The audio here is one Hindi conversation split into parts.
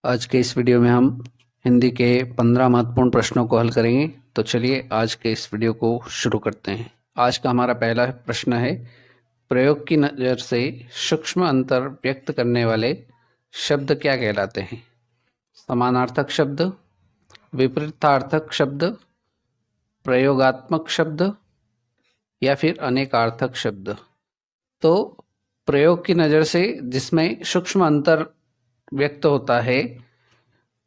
आज के इस वीडियो में हम हिंदी के 15 महत्वपूर्ण प्रश्नों को हल करेंगे। तो चलिए आज के इस वीडियो को शुरू करते हैं। आज का हमारा पहला प्रश्न है, प्रयोग की नज़र से सूक्ष्म अंतर व्यक्त करने वाले शब्द क्या कहलाते हैं? समानार्थक शब्द, विपरीतार्थक शब्द, प्रयोगात्मक शब्द या फिर अनेकार्थक शब्द। तो प्रयोग की नज़र से जिसमें सूक्ष्म अंतर व्यक्त होता है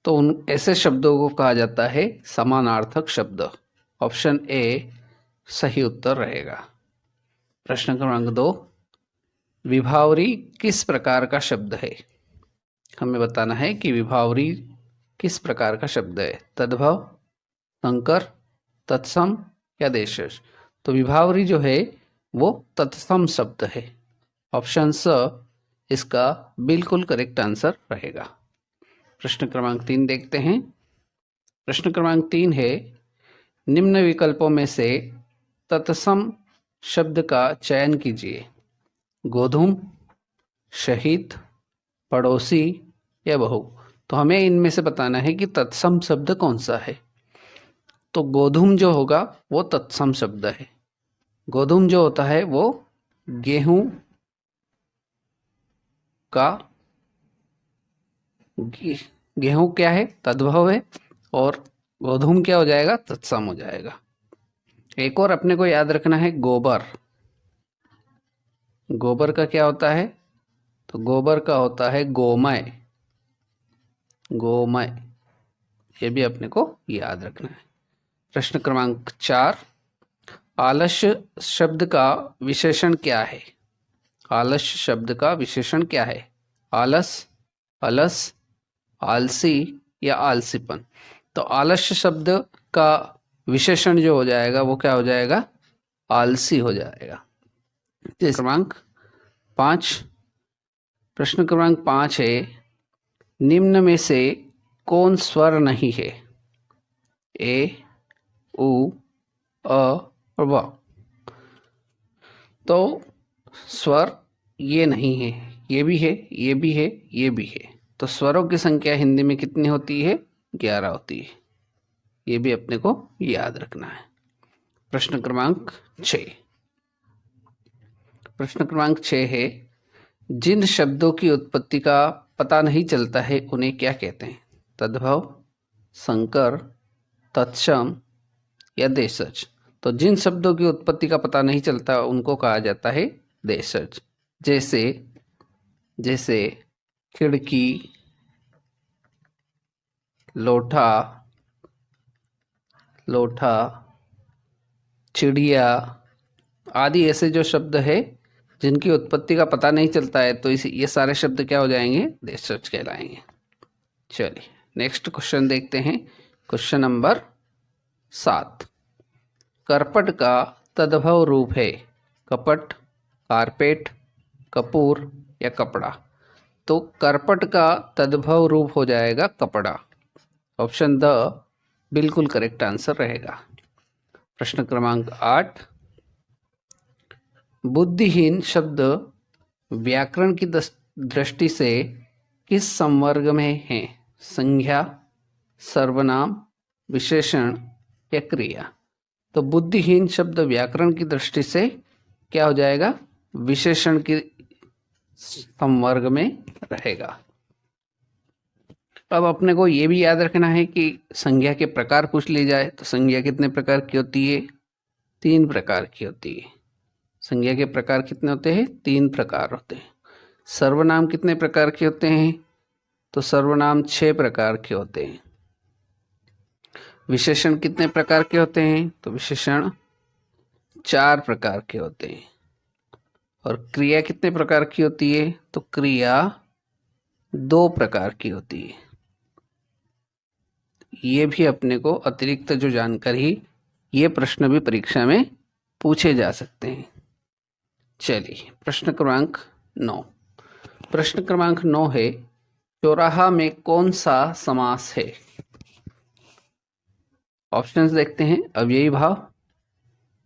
तो उन ऐसे शब्दों को कहा जाता है समानार्थक शब्द। ऑप्शन ए सही उत्तर रहेगा। प्रश्न क्रमांक 2, विभावरी किस प्रकार का शब्द है? हमें बताना है कि विभावरी किस प्रकार का शब्द है। तद्भव, संकर, तत्सम या देशज। तो विभावरी जो है वो तत्सम शब्द है। ऑप्शन स इसका बिल्कुल करेक्ट आंसर रहेगा। प्रश्न क्रमांक 3 देखते हैं। प्रश्न क्रमांक 3 है, निम्न विकल्पों में से तत्सम शब्द का चयन कीजिए। गोधूम, शहीद, पड़ोसी या बहू। तो हमें इनमें से बताना है कि तत्सम शब्द कौन सा है। तो गोधूम जो होगा वो तत्सम शब्द है। गोधूम जो होता है वो गेहूं का गेहूं क्या है? तद्भव है। और गोधूम क्या हो जाएगा? तत्सम हो जाएगा। एक और अपने को याद रखना है, गोबर। गोबर का क्या होता है? तो गोबर का होता है गोमय। गोमय, ये भी अपने को याद रखना है। प्रश्न क्रमांक 4, आलस्य शब्द का विशेषण क्या है? आलस्य शब्द का विशेषण क्या है? आलस, अलस, आलसी या आलसीपन। तो आलस्य शब्द का विशेषण जो हो जाएगा वो क्या हो जाएगा? आलसी हो जाएगा। क्रमांक 5, प्रश्न क्रमांक 5 है, निम्न में से कौन स्वर नहीं है? ए, उ, अ और व। तो स्वर ये नहीं है, ये भी है, ये भी है, ये भी है। तो स्वरों की संख्या हिंदी में कितनी होती है? 11 होती है। ये भी अपने को याद रखना है। प्रश्न क्रमांक 6, प्रश्न क्रमांक 6 है, जिन शब्दों की उत्पत्ति का पता नहीं चलता है उन्हें क्या कहते हैं? तद्भव, संकर, तत्सम या देशज। तो जिन शब्दों की उत्पत्ति का पता नहीं चलता उनको कहा जाता है देशज। जैसे जैसे खिड़की, लोटा, लोटा, चिड़िया आदि ऐसे जो शब्द है जिनकी उत्पत्ति का पता नहीं चलता है तो ये सारे शब्द क्या हो जाएंगे? देशज कहलाएंगे। चलिए नेक्स्ट क्वेश्चन देखते हैं। क्वेश्चन नंबर 7, करपट का तद्भव रूप है? कपट, कारपेट, कपूर या कपड़ा। तो करपट का तद्भव रूप हो जाएगा कपड़ा। ऑप्शन द बिल्कुल करेक्ट आंसर रहेगा। प्रश्न क्रमांक 8, बुद्धिहीन शब्द व्याकरण की दृष्टि से किस संवर्ग में है? संज्ञा, सर्वनाम, विशेषण या क्रिया। तो बुद्धिहीन शब्द व्याकरण की दृष्टि से क्या हो जाएगा? विशेषण की संवर्ग में रहेगा। अब अपने को ये भी याद रखना है कि संज्ञा के प्रकार पूछ ली जाए तो संज्ञा कितने प्रकार की होती है? 3 प्रकार की होती है। संज्ञा के प्रकार कितने होते हैं? 3 प्रकार होते हैं। सर्वनाम कितने प्रकार के होते हैं? तो सर्वनाम 6 प्रकार के होते हैं। विशेषण कितने प्रकार के होते हैं? तो विशेषण 4 प्रकार के होते हैं। और क्रिया कितने प्रकार की होती है? तो क्रिया 2 प्रकार की होती है। ये भी अपने को अतिरिक्त जो जानकारी, ये प्रश्न भी परीक्षा में पूछे जा सकते हैं। चलिए प्रश्न क्रमांक 9, प्रश्न क्रमांक 9 है, चौराहा में कौन सा समास है? ऑप्शंस देखते हैं। अव्ययी भाव,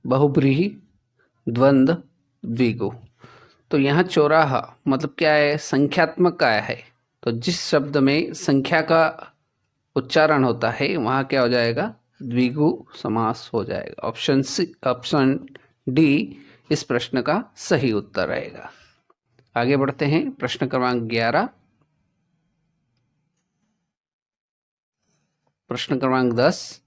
बहुब्रीहि, द्वंद्व, द्विगु। तो यहाँ चौराहा मतलब क्या है? संख्यात्मक काय है। तो जिस शब्द में संख्या का उच्चारण होता है वहाँ क्या हो जाएगा, द्विगु समास हो जाएगा। ऑप्शन डी इस प्रश्न का सही उत्तर रहेगा। आगे बढ़ते हैं, प्रश्न क्रमांक 11। प्रश्न क्रमांक 10,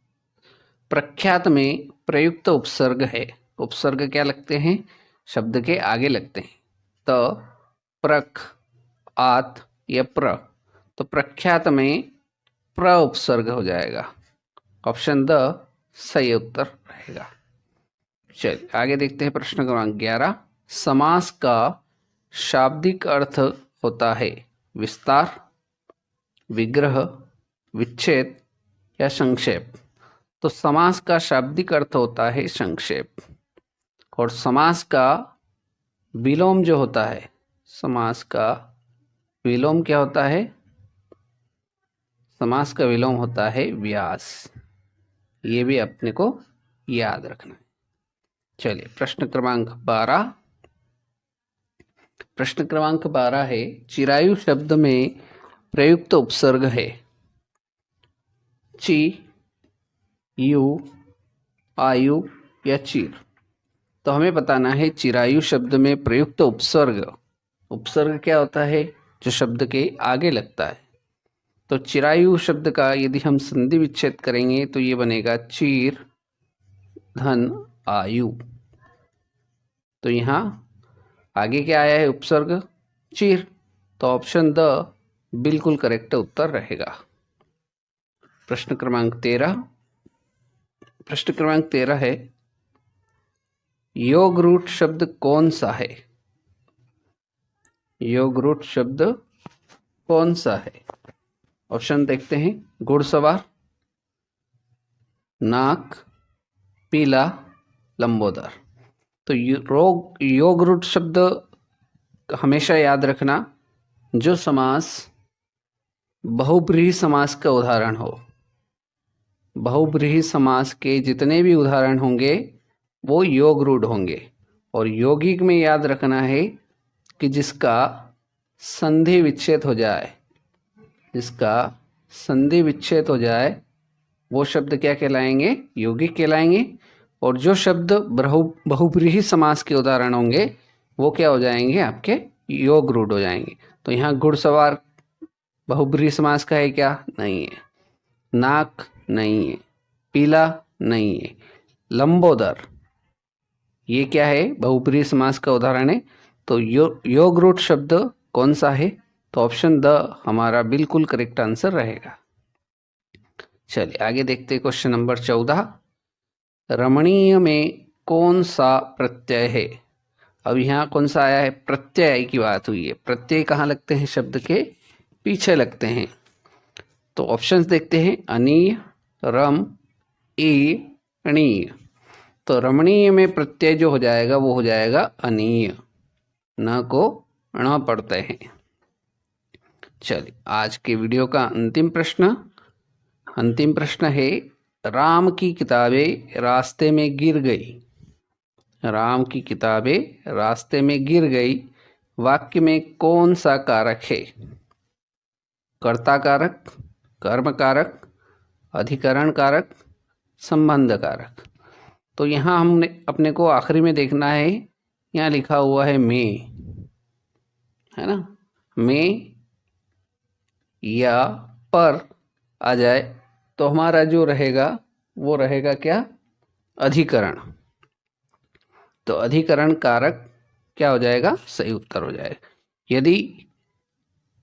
प्रख्यात में प्रयुक्त उपसर्ग है। उपसर्ग क्या लगते हैं, शब्द के आगे लगते हैं। त, प्रख, आत या प्र, तो प्रख्यात में प्र उपसर्ग हो जाएगा। ऑप्शन द सही उत्तर रहेगा। चलिए आगे देखते हैं, प्रश्न क्रमांक 11। समास का शाब्दिक अर्थ होता है विस्तार, विग्रह, विच्छेद या संक्षेप। तो समास का शाब्दिक अर्थ होता है संक्षेप, और समास का विलोम जो होता है, समास का विलोम क्या होता है, समास का विलोम होता है व्यास। ये भी अपने को याद रखना है। चलिए प्रश्न क्रमांक 12। प्रश्न क्रमांक 12 है, चिरायु शब्द में प्रयुक्त उपसर्ग है ची, यू, आयु या चीर। तो हमें बताना है चिरायु शब्द में प्रयुक्त उपसर्ग। उपसर्ग क्या होता है, जो शब्द के आगे लगता है। तो चिरायु शब्द का यदि हम संधि विच्छेद करेंगे तो ये बनेगा चीर धन आयु। तो यहाँ आगे क्या आया है, उपसर्ग चीर, तो ऑप्शन द बिल्कुल करेक्ट उत्तर रहेगा। प्रश्न क्रमांक 13। प्रश्न क्रमांक 13 है, योग रूट शब्द कौन सा है। योग रूट शब्द कौन सा है। ऑप्शन देखते हैं, घुड़सवार, नाक, पीला, लंबोदर। तो योग रूट शब्द हमेशा याद रखना जो समास बहुब्रीहि समास का उदाहरण हो। बहुब्रीहि समास के जितने भी उदाहरण होंगे वो योग रूढ़ होंगे। और यौगिक में याद रखना है कि जिसका संधि विच्छेद हो जाए, जिसका संधि विच्छेद हो जाए वो शब्द क्या कहलाएंगे, यौगिक कहलाएंगे। और जो शब्द बहुब्रीहि समास के उदाहरण होंगे वो क्या हो जाएंगे, आपके योग रूढ़ हो जाएंगे। तो यहाँ घुड़सवार बहुब्रीहि समास का है क्या, नहीं है। नाक नहीं है, पीला नहीं है, लंबोदर ये क्या है, बहुब्रीहि समास का उदाहरण है। तो योग रूढ़ शब्द कौन सा है, तो ऑप्शन द हमारा बिल्कुल करेक्ट आंसर रहेगा। चलिए आगे देखते हैं, क्वेश्चन नंबर 14। रमणीय में कौन सा प्रत्यय है। अब यहाँ कौन सा आया है, प्रत्यय की बात हुई है। प्रत्यय कहाँ लगते हैं, शब्द के पीछे लगते हैं। तो ऑप्शंस देखते हैं, अनीय, रम, ई, णीय। तो रमणीय में प्रत्यय जो हो जाएगा वो हो जाएगा अनीय, न को ण पढ़ते हैं। चलिए आज के वीडियो का अंतिम प्रश्न है, राम की किताबें रास्ते में गिर गई। राम की किताबें रास्ते में गिर गई वाक्य में कौन सा कारक है। कर्ता कारक, कर्म कारक, अधिकरण कारक, संबंध कारक। तो यहाँ हमने अपने को आखिरी में देखना है, यहाँ लिखा हुआ है में, है ना। में या पर आ जाए तो हमारा जो रहेगा वो रहेगा क्या, अधिकरण। तो अधिकरण कारक क्या हो जाएगा, सही उत्तर हो जाएगा। यदि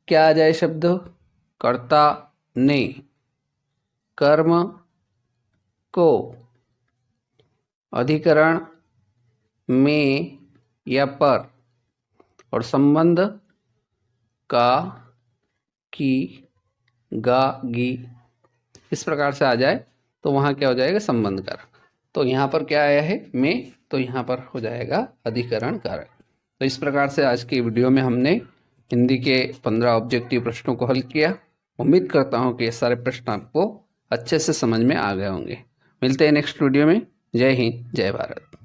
क्या आ जाए शब्द, कर्ता ने कर्म को अधिकरण में या पर, और संबंध का, की, गा, गी, इस प्रकार से आ जाए तो वहाँ क्या हो जाएगा, संबंध कारक। तो यहाँ पर क्या आया है, में, तो यहाँ पर हो जाएगा अधिकरण कारक। तो इस प्रकार से आज की वीडियो में हमने हिंदी के 15 ऑब्जेक्टिव प्रश्नों को हल किया। उम्मीद करता हूँ कि ये सारे प्रश्न आपको अच्छे से समझ में आ गए होंगे। मिलते हैं नेक्स्ट वीडियो में। जय हिंद, जय भारत।